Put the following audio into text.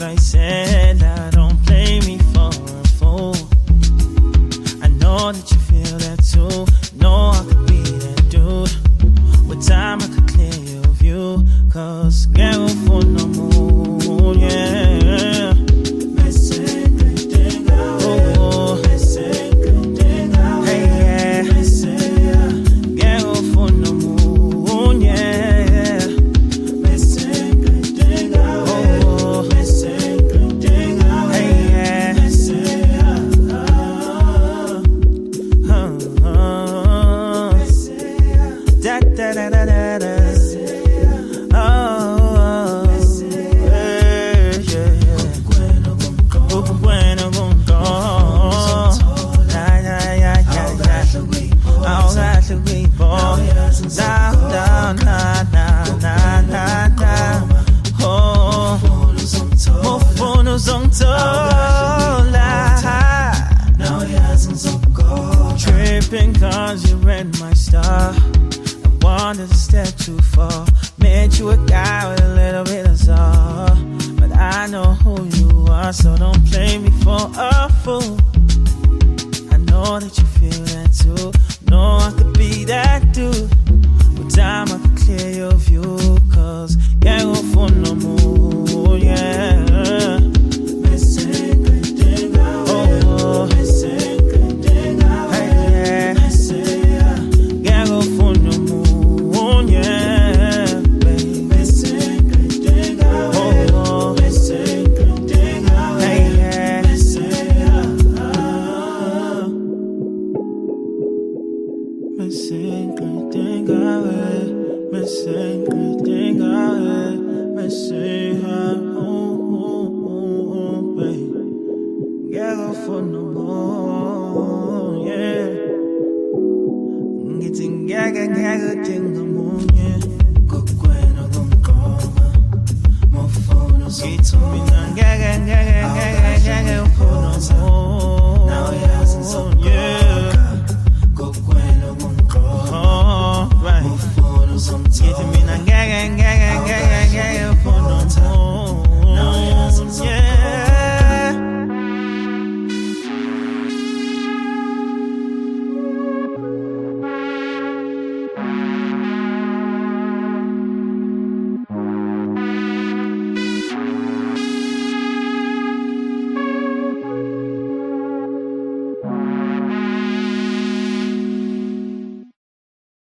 I said, now don't play me for a fool. I know that you feel that too. Know I could be that dude. With time I could clear your view. Cause girl for no moon, yeah. Oh, hey, yeah. Girl for no moon, yeah. Oh, hey, yeah. Da da da da da da. Tripping cause you read my star and wanted to step too far. Made you a guy with a little bit of czar. But I know who you are, so don't play me for a fool. I know that you feel that too. Know I could be that dude. With time I could clear your view. Cause can't go for no more, yeah. Oh, hey, yeah. Can't go for no more, yeah, baby. Oh, hey, yeah. Missing good thing I had, missing good thing I had, missing her, baby. Can't go for no more, yeah. Getting gaga thing I'm on, yeah. Kukwena gumkoma, mofono. Get to me now, gaga for no more.